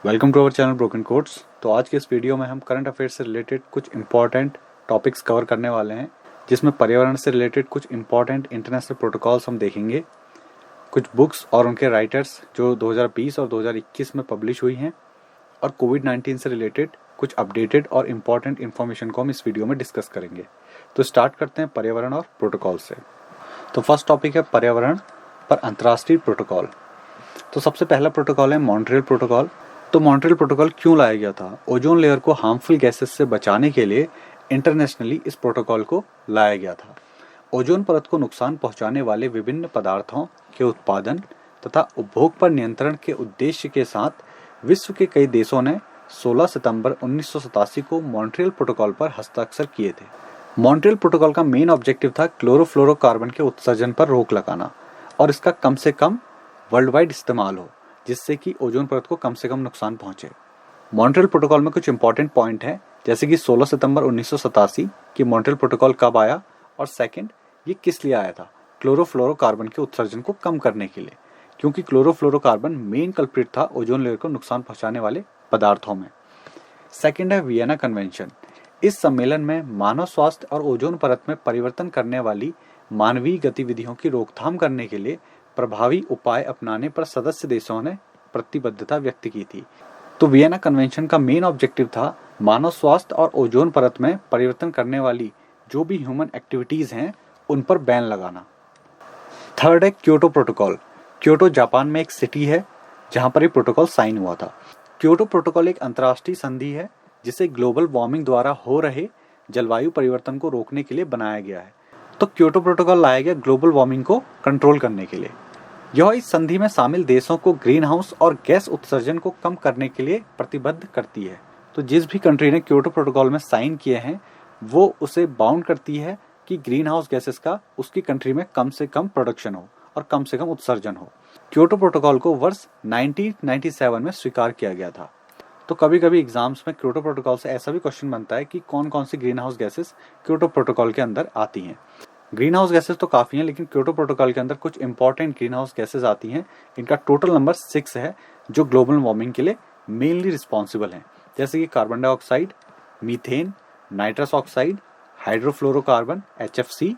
Welcome to our channel broken quotes. तो आज के इस वीडियो में हम करंट अफेयर्स से रिलेटेड कुछ इंपॉर्टेंट टॉपिक्स कवर करने वाले हैं, जिसमें पर्यावरण से रिलेटेड कुछ इंपॉर्टेंट इंटरनेशनल प्रोटोकॉल्स हम देखेंगे, कुछ बुक्स और उनके राइटर्स जो 2020 और 2021 में पब्लिश हुई हैं, और कोविड-19 से रिलेटेड कुछ अपडेटेड और इम्पॉर्टेंट इन्फॉर्मेशन को हम इस वीडियो में डिस्कस करेंगे। तो स्टार्ट करते हैं पर्यावरण और प्रोटोकॉल से। तो फर्स्ट टॉपिक है पर्यावरण पर अंतर्राष्ट्रीय प्रोटोकॉल। तो सबसे पहला प्रोटोकॉल है मॉन्ट्रियल प्रोटोकॉल। तो मॉन्ट्रियल प्रोटोकॉल क्यों लाया गया था? ओजोन लेयर को हार्मफुल गैसेस से बचाने के लिए इंटरनेशनली इस प्रोटोकॉल को लाया गया था। ओजोन परत को नुकसान पहुंचाने वाले विभिन्न पदार्थों के उत्पादन तथा उपभोग पर नियंत्रण के उद्देश्य के साथ विश्व के कई देशों ने 16 सितंबर 1987 को मॉन्ट्रियल प्रोटोकॉल पर हस्ताक्षर किए थे। मॉन्ट्रियल प्रोटोकॉल का मेन ऑब्जेक्टिव था क्लोरोफ्लोरोकार्बन के उत्सर्जन पर रोक लगाना और इसका कम से कम वर्ल्ड वाइड इस्तेमाल हो, जिससे कि ओजोन परत को कम से कम नुकसान पहुंचे। मॉन्ट्रियल प्रोटोकॉल में कुछ इंपॉर्टेंट पॉइंट हैं, जैसे कि 16 सितंबर 1987 की मॉन्ट्रियल प्रोटोकॉल कब आया, और सेकंड ये किस लिए आया था? क्लोरोफ्लोरोकार्बन के उत्सर्जन को कम करने के लिए, क्योंकि क्लोरोफ्लोरोकार्बन मेन कल्प्रिट था ओजोन लेयर को नुकसान पहुंचाने वाले पदार्थों में। सेकंड है वियना कन्वेंशन। इस सम्मेलन में मानव स्वास्थ्य और ओजोन परत में परिवर्तन करने वाली मानवीय गतिविधियों की रोकथाम करने के लिए प्रभावी उपाय अपनाने पर सदस्य देशों ने प्रतिबद्धता व्यक्त की थी। तो वियना कन्वेंशन का मेन ऑब्जेक्टिव था मानव स्वास्थ्य और ओजोन परत में परिवर्तन करने वाली जो भी ह्यूमन एक्टिविटीज हैं उन पर बैन लगाना। थर्ड है क्योटो प्रोटोकॉल। क्योटो जापान में एक सिटी है जहां पर ये प्रोटोकॉल साइन हुआ था। क्योटो प्रोटोकॉल एक अंतर्राष्ट्रीय संधि है जिसे ग्लोबल वार्मिंग द्वारा हो रहे जलवायु परिवर्तन को रोकने के लिए बनाया गया है। तो क्योटो प्रोटोकॉल लाया गया ग्लोबल वार्मिंग को कंट्रोल करने के लिए। यह इस संधि में शामिल देशों को ग्रीन हाउस और गैस उत्सर्जन को कम करने के लिए प्रतिबद्ध करती है। तो जिस भी कंट्री ने क्योटो प्रोटोकॉल में साइन किए हैं वो उसे बाउंड करती है कि ग्रीन हाउस गैसेस का उसकी कंट्री में कम से कम प्रोडक्शन हो और कम से कम उत्सर्जन हो। क्योटो प्रोटोकॉल को वर्ष 1997 में स्वीकार किया गया था। तो कभी कभी एग्जाम्स में क्योटो प्रोटोकॉल से ऐसा भी क्वेश्चन बनता है कि कौन कौन सी greenhouse gases Kyoto protocol के अंदर आती हैं। ग्रीन हाउस गैसेस तो काफ़ी हैं, लेकिन क्योटो प्रोटोकॉल के अंदर कुछ इंपॉर्टेंट ग्रीन हाउस गैसेस आती हैं। इनका टोटल नंबर 6 है जो ग्लोबल वार्मिंग के लिए मेनली रिस्पॉन्सिबल हैं, जैसे कि carbon dioxide, methane, nitrous oxide, hydrofluorocarbon HFC,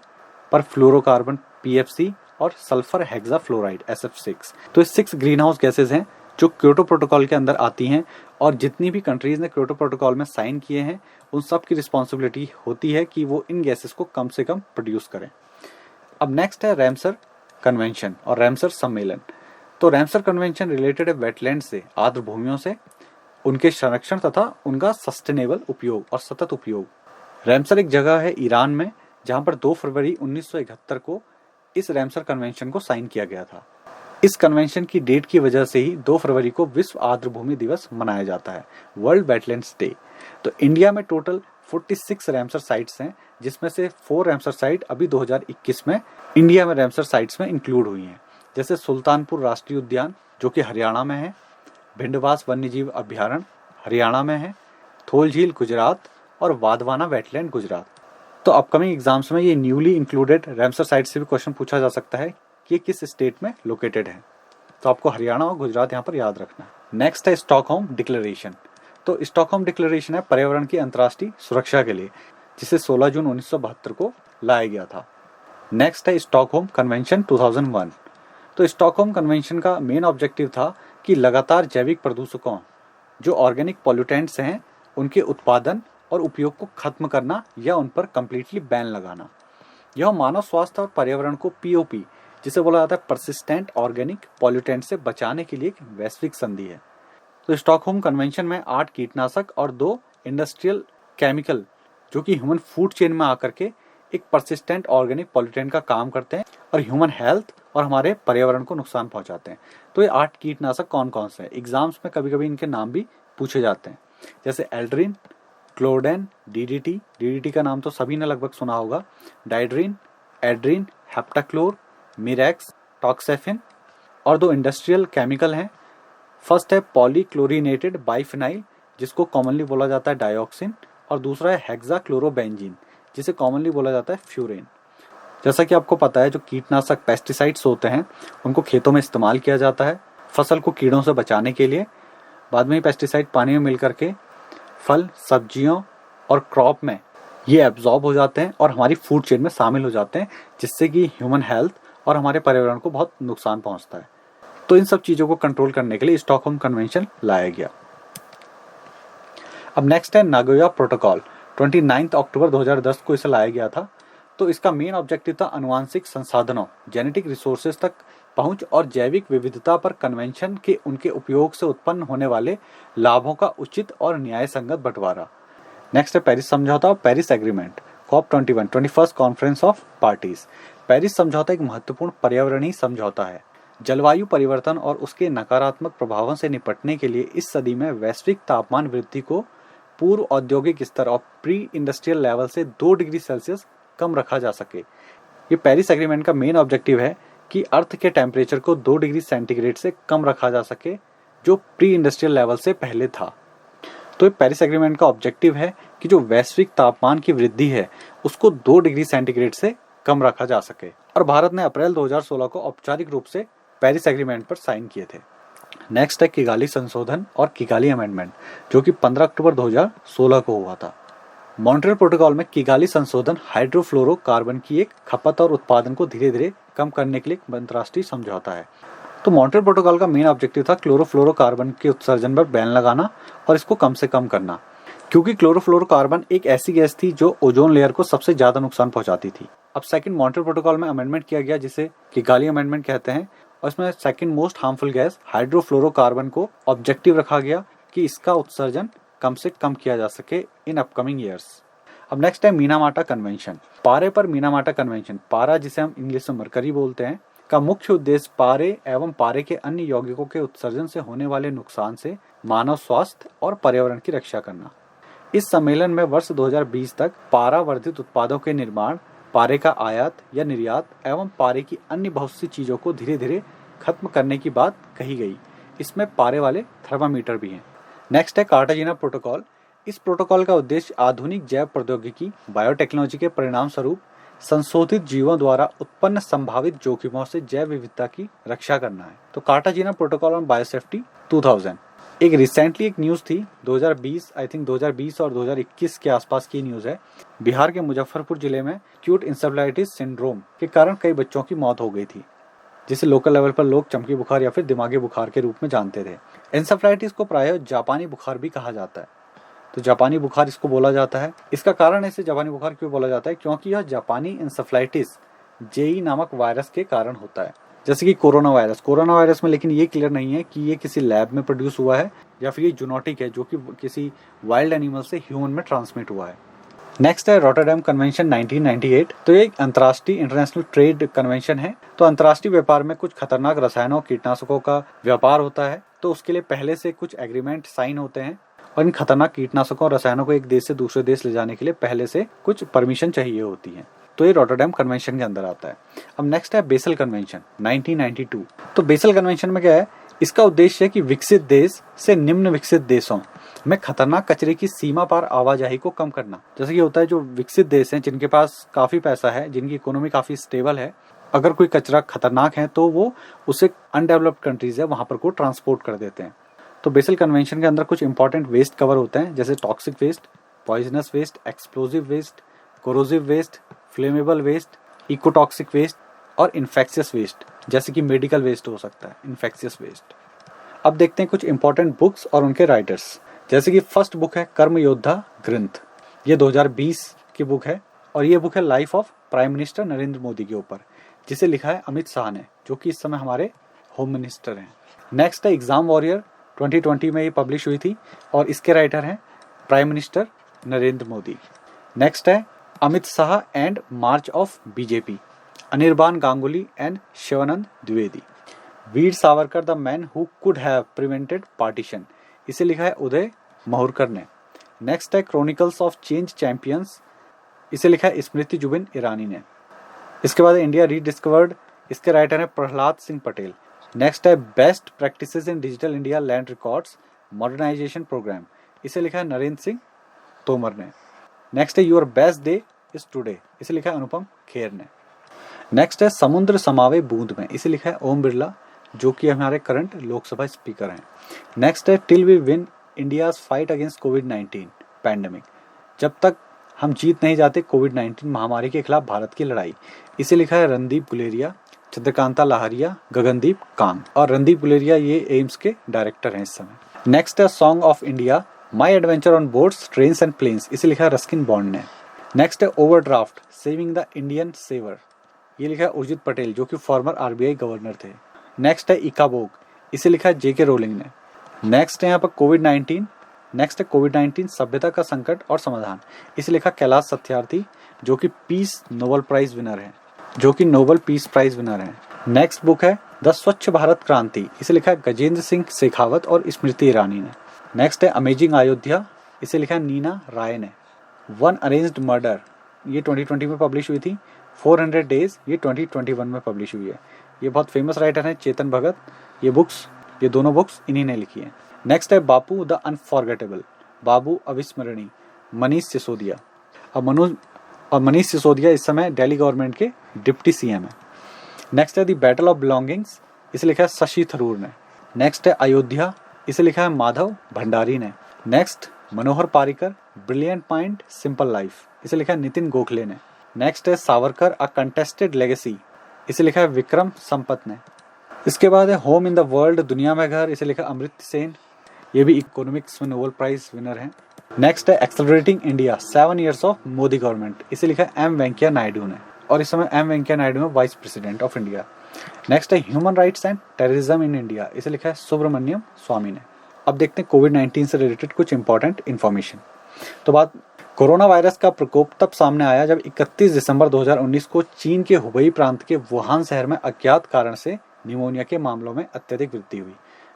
perfluorocarbon PFC और सल्फर हेक्साफ्लोराइड SF6। तो ये 6 ग्रीन हाउस गैसेज हैं जो क्योटो प्रोटोकॉल के अंदर आती हैं, और जितनी भी कंट्रीज ने क्योटो प्रोटोकॉल में साइन किए हैं उन सब की रिस्पॉन्सिबिलिटी होती है कि वो इन गैसेस को कम से कम प्रोड्यूस करें। अब नेक्स्ट है रैमसर कन्वेंशन और रैमसर सम्मेलन। तो रैमसर कन्वेंशन रिलेटेड है वेटलैंड से, आर्द्र भूमियों से, उनके संरक्षण तथा उनका सस्टेनेबल उपयोग और सतत उपयोग। रैमसर एक जगह है ईरान में जहां पर 2 फरवरी 1971 को इस रैमसर कन्वेंशन को साइन किया गया था। इस कन्वेंशन की डेट की वजह से ही 2 फरवरी को विश्व आर्द्र भूमि दिवस मनाया जाता है, वर्ल्ड वेटलैंड्स डे। तो इंडिया में टोटल 46 रैमसर साइट्स हैं, जिसमें से 4 रैमसर साइट अभी 2021 में इंडिया में रैमसर साइट्स में इंक्लूड हुई हैं, जैसे सुल्तानपुर राष्ट्रीय उद्यान जो कि हरियाणा में है, भिंडवास वन्यजीव अभ्यारण्य हरियाणा में है, थोल झील गुजरात और वाधवाना वेटलैंड गुजरात। तो अपकमिंग एग्जाम्स में ये न्यूली इंक्लूडेड रैमसर साइट से भी क्वेश्चन पूछा जा सकता है कि ये किस स्टेट में लोकेटेड है। तो आपको हरियाणा और गुजरात यहाँ पर याद रखना है। नेक्स्ट है स्टॉकहोम डिक्लेरेशन। तो स्टॉकहोम डिक्लेरेशन है पर्यावरण की अंतर्राष्ट्रीय सुरक्षा के लिए, जिसे 16 जून 1972 को लाया गया था। नेक्स्ट है स्टॉकहोम कन्वेंशन 2001। तो स्टॉकहोम कन्वेंशन का मेन ऑब्जेक्टिव था कि लगातार जैविक प्रदूषकों जो ऑर्गेनिक पॉल्यूटेंट्स हैं उनके उत्पादन और उपयोग को खत्म करना या उन पर कंप्लीटली बैन लगाना। यह मानव स्वास्थ्य और पर्यावरण को POP जिसे बोला जाता है परसिस्टेंट ऑर्गेनिक पॉल्यूटेंट से बचाने के लिए एक वैश्विक संधि है। तो स्टॉकहोम कन्वेंशन में 8 कीटनाशक और 2 इंडस्ट्रियल केमिकल जो कि ह्यूमन फूड चेन में आकर के एक परसिस्टेंट ऑर्गेनिक पॉल्यूटेंट का काम करते हैं और ह्यूमन हेल्थ और हमारे पर्यावरण को नुकसान पहुंचाते हैं। तो ये 8 कीटनाशक कौन कौन से हैं? एग्जाम्स में कभी कभी इनके नाम भी पूछे जाते हैं, जैसे एल्ड्रिन, क्लोडेन, DDT का नाम तो सभी ने लगभग सुना होगा, डाइड्रिन, एड्रिन, हेप्टाक्लोर, मिरेक्स, टॉक्सेफिन, और 2 इंडस्ट्रियल केमिकल हैं। फर्स्ट है पॉलीक्लोरिनेटेड बाइफिनाइल जिसको कॉमनली बोला जाता है डाइऑक्सिन, और दूसरा है हेक्साक्लोरोबेंजीन जिसे कॉमनली बोला जाता है फ्यूरेन। जैसा कि आपको पता है जो कीटनाशक पेस्टिसाइड्स होते हैं उनको खेतों में इस्तेमाल किया जाता है फसल को कीड़ों से बचाने के लिए, बाद में पेस्टिसाइड पानी में मिल करके फल, सब्जियों और क्रॉप में ये एब्जॉर्ब हो जाते हैं और हमारी फूड चेन में शामिल हो जाते हैं, जिससे कि ह्यूमन हेल्थ और हमारे पर्यावरण को बहुत नुकसान पहुंचता है। तो इन सब चीज़ों को कंट्रोल करने के लिए स्टॉकहोम कन्वेंशन लाया गया। अब नेक्स्ट है नागोया प्रोटोकॉल। 29 अक्टूबर 2010 को इसे लाया गया था। तो इसका मेन ऑब्जेक्टिव था अनुवांशिक संसाधनों, जेनेटिक रिसोर्सेज तक पहुंच और जैविक विविधता पर कन्वेंशन के उनके उपयोग से उत्पन्न होने वाले लाभों का उचित और न्याय संगत बंटवारा। नेक्स्ट है पेरिस समझौता और Paris agreement. COP21 21st conference of parties. Paris समझौता एक महत्वपूर्ण पर्यावरणीय समझौता है। जलवायु परिवर्तन और उसके नकारात्मक प्रभावों से निपटने के लिए इस सदी में वैश्विक तापमान वृद्धि को पूर्व औद्योगिक स्तर और प्री इंडस्ट्रियल लेवल से 2 डिग्री सेल्सियस कम रखा जा सके। ये पेरिस एग्रीमेंट का मेन ऑब्जेक्टिव है कि अर्थ के टेम्परेचर को 2 डिग्री सेंटीग्रेड से कम रखा जा सके, जो प्री इंडस्ट्रियल लेवल से पहले था। तो ये पेरिस एग्रीमेंट का ऑब्जेक्टिव है कि जो वैश्विक तापमान की वृद्धि है उसको 2 डिग्री सेंटीग्रेड से कम रखा जा सके। और भारत ने अप्रैल 2016 को औपचारिक रूप से पेरिस एग्रीमेंट पर साइन किए थे। नेक्स्ट है किगाली संशोधन और किगाली अमेंडमेंट, जो कि 15 अक्टूबर 2016 को हुआ था। मॉन्ट्रियल प्रोटोकॉल में किगाली संशोधन हाइड्रोफ्लोरोकार्बन की एक खपत और उत्पादन को धीरे धीरे कम करने के लिए एक अंतर्राष्ट्रीय समझौता है। तो मॉन्ट्रियल प्रोटोकॉल का मेन ऑब्जेक्टिव था क्लोरोफ्लोरोकार्बन के उत्सर्जन पर बैन लगाना और इसको कम से कम करना, क्योंकि क्लोरोफ्लोरोकार्बन एक ऐसी गैस थी जो ओजोन लेयर को सबसे ज्यादा नुकसान पहुंचाती थी। अब सेकंड मॉन्ट्रियल प्रोटोकॉल में अमेंडमेंट किया गया, जिसे किगाली अमेंडमेंट कहते हैं, और इसमें second most harmful gas hydrofluorocarbon को ऑब्जेक्टिव रखा गया कि इसका उत्सर्जन कम से कम किया जा सके इन अपकमिंग ईयर्स। अब नेक्स्ट है मीनामाटा कन्वेंशन। पारे पर मीनामाटा कन्वेंशन, पारा जिसे हम इंग्लिश में मरकरी बोलते हैं, का मुख्य उद्देश्य पारे एवं पारे के अन्य यौगिकों के उत्सर्जन से होने वाले नुकसान से मानव स्वास्थ्य और पर्यावरण की रक्षा करना। इस सम्मेलन में वर्ष 2020 तक पारा वर्धित उत्पादों के निर्माण, पारे का आयात या निर्यात एवं पारे की अन्य बहुत सी चीजों को धीरे धीरे खत्म करने की बात कही गई। इसमें पारे वाले थर्मामीटर भी हैं। नेक्स्ट है कार्टाजीना प्रोटोकॉल। इस प्रोटोकॉल का उद्देश्य आधुनिक जैव प्रौद्योगिकी बायोटेक्नोलॉजी के परिणाम स्वरूप संशोधित जीवों द्वारा उत्पन्न संभावित जोखिमों से जैव विविधता की रक्षा करना है। तो कार्टाजीना प्रोटोकॉल ऑन बायोसेफ्टी 2000 एक रिसेंटली एक न्यूज थी 2020 और 2021 के आसपास की न्यूज है। बिहार के मुजफ्फरपुर जिले में एक्यूट इंसेफ्लाइटिस सिंड्रोम के कारण कई बच्चों की मौत हो गई थी, जिसे लोकल लेवल पर लोग चमकी बुखार या फिर दिमागी बुखार के रूप में जानते थे। इंसेफ्लाइटिस को प्रायः जापानी बुखार भी कहा जाता है। तो जापानी बुखार इसको बोला जाता है। इसका कारण इसे जापानी बुखार क्यों बोला जाता है? क्योंकि यह जापानी इंसेफ्लाइटिस जेई नामक वायरस के कारण होता है, जैसे कि कोरोना वायरस में। लेकिन ये क्लियर नहीं है कि ये किसी लैब में प्रोड्यूस हुआ है या फिर ये जूनोटिक है, जो कि किसी वाइल्ड एनिमल से ह्यूमन में ट्रांसमिट हुआ है। नेक्स्ट है रॉटरडैम कन्वेंशन 1998। तो ये एक अंतर्राष्ट्रीय इंटरनेशनल ट्रेड कन्वेंशन है। तो अंतर्राष्ट्रीय व्यापार में कुछ खतरनाक रसायनों कीटनाशकों का व्यापार होता है, तो उसके लिए पहले से कुछ एग्रीमेंट साइन होते हैं और इन खतरनाक कीटनाशकों और रसायनों को एक देश से दूसरे देश ले जाने के लिए पहले से कुछ परमिशन चाहिए होती है। तो ये रॉटरडैम कन्वेंशन के अंदर आता है। अब नेक्स्ट है बेसल कन्वेंशन 1992। तो बेसल कन्वेंशन में क्या है? इसका उद्देश्य है कि विकसित देश से निम्न विकसित देशों में खतरनाक कचरे की सीमा पार आवाजाही को कम करना। जैसे कि होता है, जो विकसित देश हैं जिनके पास काफी पैसा है, जिनकी इकोनॉमी काफी स्टेबल है, अगर कोई कचरा खतरनाक है तो वो उसे अनडेवलप्ड कंट्रीज है वहां पर को ट्रांसपोर्ट कर देते हैं। तो बेसल कन्वेंशन के अंदर कुछ इंपॉर्टेंट वेस्ट कवर होते हैं, जैसे toxic waste, poisonous waste, explosive waste, corrosive waste, flammable waste, ecotoxic waste और इन्फेक्शियस वेस्ट, जैसे कि मेडिकल वेस्ट हो सकता है, इन्फेक्शियस वेस्ट। अब देखते हैं कुछ इंपॉर्टेंट बुक्स और उनके राइटर्स। जैसे कि फर्स्ट बुक है कर्म योद्धा ग्रंथ, ये 2020 की बुक है और ये बुक है life of prime minister Narendra Modi के ऊपर, जिसे लिखा है अमित शाह ने, जो कि इस समय हमारे होम मिनिस्टर हैं। नेक्स्ट है एग्जाम वॉरियर, 2020 में ये पब्लिश हुई थी और इसके राइटर हैं prime minister Narendra Modi. Next है Amit Shah and march of BJP, Anirban Ganguly and Shivanand Dwivedi. Veer Savarkar the man who could have prevented partition, इसे लिखा है उदय माहुरकर ने। नेक्स्ट है क्रॉनिकल्स ऑफ चेंज चैंपियंस, इसे लिखा है स्मृति जुबिन ईरानी ने। इसके बाद इंडिया रीडिस्कवर्ड, इसके राइटर है प्रहलाद सिंह पटेल। नेक्स्ट है best practices in digital India land records modernisation programme, इसे लिखा है नरेंद्र सिंह तोमर ने। नेक्स्ट है your best day is today, इसे लिखा है अनुपम खेर ने। नेक्स्ट है समुद्र समावे बूंद में, इसे लिखा है ओम बिरला जो कि हमारे करंट लोकसभा स्पीकर हैं। नेक्स्ट है till we win India's fight against कोविड-19 पैंडेमिक, जब तक हम जीत नहीं जाते कोविड-19 महामारी के खिलाफ भारत की लड़ाई। इसे लिखा है रणदीप गुलेरिया, चंद्रकांता लाहरिया, गगनदीप कांग। और रणदीप गुलेरिया ये एम्स के डायरेक्टर हैं इस समय। नेक्स्ट है song of India, my adventure on boats trains and planes, इसे लिखा है रस्किन बॉन्ड ने। नेक्स्ट है overdraft, saving the Indian saver, ये लिखा है उर्जित पटेल जो कि फॉर्मर आरबीआई गवर्नर थे। नेक्स्ट है इकाबोग, इसे लिखा है जेके रोलिंग ने। नेक्स्ट है यहाँ पर कोविड-19, नेक्स्ट है कोविड-19 सभ्यता का संकट और समाधान, इसे लिखा कैलाश सत्यार्थी जो कि पीस नोबेल प्राइज विनर है, नोबेल पीस प्राइज विनर है। नेक्स्ट बुक है द स्वच्छ भारत क्रांति, इसे लिखा है गजेंद्र सिंह शेखावत और स्मृति ईरानी ने। नेक्स्ट है अमेजिंग अयोध्या, इसे लिखा है नीना राय ने। वन अरेंज्ड मर्डर, ये 2020 में पब्लिश हुई थी। 400 डेज, ये 2021 में पब्लिश हुई है। ये बहुत फेमस राइटर हैं चेतन भगत। ये दोनों बुक्स इन्हीं ने लिखी हैं। नेक्स्ट है बापू द अनफॉरगेटेबल, बाबू अविस्मरणीय, मनीष सिसोदिया। मनीष सिसोदिया इस समय दिल्ली गवर्नमेंट के डिप्टी सीएम है। नेक्स्ट है द बैटल ऑफ बिलोंगिंग्स, इसे लिखा है शशि थरूर ने। नेक्स्ट है अयोध्या, इसे लिखा है माधव भंडारी ने। Next Manohar Parrikar, brilliant mind simple life, इसे लिखा है नितिन गोखले ने। नेक्स्ट है सावरकर अ कंटेस्टेड लेगेसी, इसे लिखा है विक्रम संपत ने। इसके बाद है होम इन द वर्ल्ड, दुनिया में घर, इसे लिखा है अमृत सेन, ये भी इकोनॉमिक्स में नोबेल प्राइज विनर हैं। नेक्स्ट है accelerating India 7 years of Modi government, इसे लिखा है एम वेंकैया नायडू ने, और इस समय एम वेंकैया नायडू है vice president of India. Next है human rights and terrorism in India, इसे लिखा है सुब्रमण्यम स्वामी ने। अब देखते हैं कोविड-19 से रिलेटेड कुछ इंपॉर्टेंट इन्फॉर्मेशन। तो बात कोरोना वायरस का प्रकोप तब सामने आया जब 31 दिसंबर 2019 को चीन के हुबई प्रांत के वुहान शहर में अज्ञात कारण से निमोनिया के मामलों में अत्यधिक वृद्धि हुई।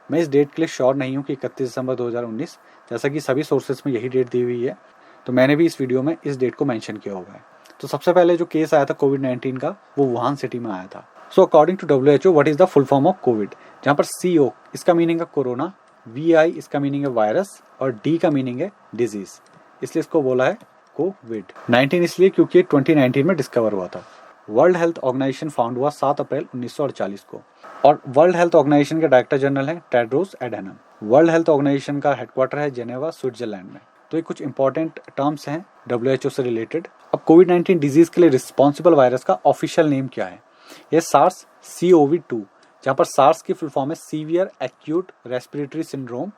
मैं इस डेट के लिए श्योर नहीं हूँ कि 31 दिसंबर 2019, जैसा कि सभी सोर्सेस में यही डेट दी हुई है, तो मैंने भी इस वीडियो में इस डेट को मेंशन किया हुआ है। तो सबसे पहले जो केस आया था कोविड-19 का, वो वुहान सिटी में आया था। So according to WHO, what is the full form of Covid, जहाँ पर CO इसका मीनिंग है कोरोना, VI इसका मीनिंग है वायरस, और D का मीनिंग है डिजीज, इसलिए इसको बोला है कोविड-19 इसलिए क्योंकि ये 2019 में डिस्कवर हुआ था। वर्ल्ड हेल्थ ऑर्गेनाइजेशन फाउंड हुआ 7 अप्रैल 1948 को, और वर्ल्ड हेल्थ ऑर्गेनाइजेशन के डायरेक्टर जनरल हैं टेड्रोस एडहनम। वर्ल्ड हेल्थ ऑर्गेनाइजेशन का हेडक्वार्टर है जेनेवा, स्विट्जरलैंड में। तो ये कुछ इंपॉर्टेंट टर्म्स हैं WHO से रिलेटेड। अब कोविड-19 डिजीज के लिए रिस्पॉन्सिबल वायरस का ऑफिशियल नेम क्या है? ये सार्स CoV-2, जहाँ पर सार्स की फुल फॉर्म है सीवियर एक्यूट रेस्पिरेटरी सिंड्रोम,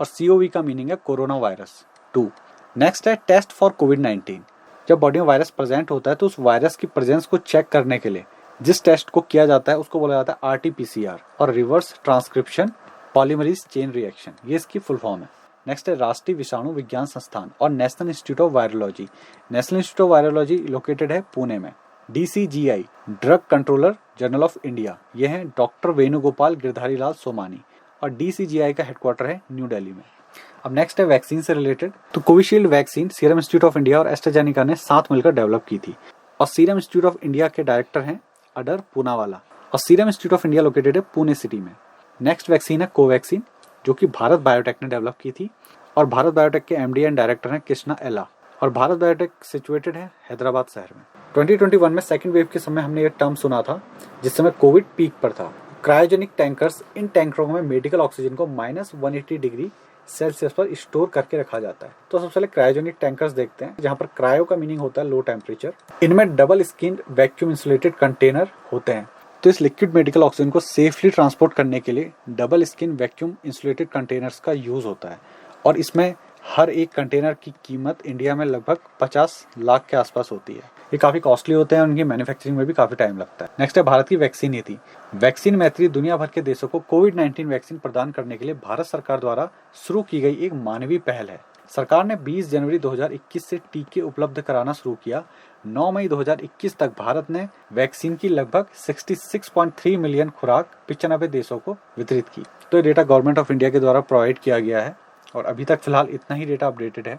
और CoV का मीनिंग है कोरोना वायरस 2। नेक्स्ट है टेस्ट फॉर कोविड-19। जब बॉडी में वायरस प्रेजेंट होता है तो उस वायरस की प्रेजेंस को चेक करने के लिए जिस टेस्ट को किया जाता है उसको बोला जाता है RT-PCR, और reverse transcription polymerase chain reaction, ये इसकी फुल फॉर्म है। नेक्स्ट है राष्ट्रीय विषाणु विज्ञान संस्थान और national institute of virology. National institute of virology located है पुणे में। DCGI drug controller general of India, ये हैं डॉक्टर वेणुगोपाल गिरधारी लाल सोमानी, और DCGI का हेडक्वार्टर है न्यू दिल्ली में। अब नेक्स्ट है वैक्सीन से रिलेटेड। तो Covishield vaccine serum institute of India और एस्ट्राजेनेका ने साथ मिलकर डेवलप की थी, और सीरम इंस्टीट्यूट ऑफ इंडिया के डायरेक्टर हैं अडर पूनावाला, और serum institute of India located है पुणे सिटी में। नेक्स्ट वैक्सीन है कोवैक्सीन, जो कि भारत बायोटेक ने डेवलप की थी, और भारत बायोटेक के MD एंड डायरेक्टर हैं कृष्णा एला, और भारत बायोटेक सिचुएटेड है हैदराबाद शहर में। 2021 में सेकंड वेव के समय हमने ये टर्म सुना था, जिस समय कोविड पीक पर था। क्रायोजेनिक टैंकर्स, इन टैंकरों में मेडिकल ऑक्सीजन को -180 डिग्री सेल्सियस पर स्टोर करके रखा जाता है। तो सबसे पहले क्रायोजेनिक टैंकर्स देखते हैं, जहाँ पर क्रायो का मीनिंग होता है लो टेम्परेचर। इनमें double skin vacuum insulated container होते हैं। तो इस लिक्विड मेडिकल ऑक्सीजन को सेफली ट्रांसपोर्ट करने के लिए double skin vacuum insulated containers का यूज होता है, और इसमें हर एक कंटेनर की कीमत इंडिया में लगभग 50 लाख के आसपास होती है। ये काफी कॉस्टली होते हैं, उनकी मैन्युफैक्चरिंग में भी काफी टाइम लगता है। नेक्स्ट है भारत की वैक्सीन नीति। वैक्सीन मैत्री दुनिया भर के देशों को कोविड-19 वैक्सीन प्रदान करने के लिए भारत सरकार द्वारा शुरू की गई एक मानवीय पहल है। सरकार ने 20 जनवरी 2021 से टीके उपलब्ध कराना शुरू किया। 9 मई 2021 तक भारत ने वैक्सीन की लगभग 66.3 मिलियन खुराक 95 देशों को वितरित की। तो ये डेटा गवर्नमेंट ऑफ इंडिया के द्वारा प्रोवाइड किया गया है, और अभी तक फिलहाल इतना ही डेटा अपडेटेड है।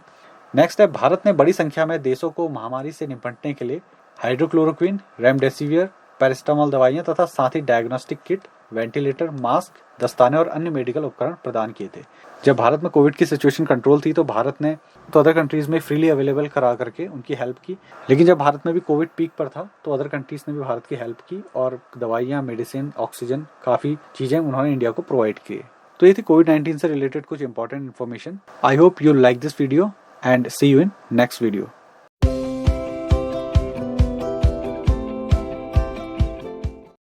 नेक्स्ट है भारत ने बड़ी संख्या में देशों को महामारी से निपटने के लिए हाइड्रोक्लोरोक्विन, रेमडेसिविर, पैरासिटामोल दवाइयां तथा साथ ही डायग्नोस्टिक किट, वेंटिलेटर, मास्क, दस्ताने और अन्य मेडिकल उपकरण प्रदान किए थे। जब भारत में कोविड की सिचुएशन कंट्रोल थी तो भारत ने तो अदर कंट्रीज में फ्रीली अवेलेबल करा करके उनकी हेल्प की, लेकिन जब भारत में भी कोविड पीक पर था तो अदर कंट्रीज ने भी भारत की हेल्प की और दवाइयाँ, मेडिसिन, ऑक्सीजन, काफ़ी चीज़ें उन्होंने इंडिया को प्रोवाइड किए। तो ये थी कोविड-19 से रिलेटेड कुछ important information. I hope you like this video and see you in next video.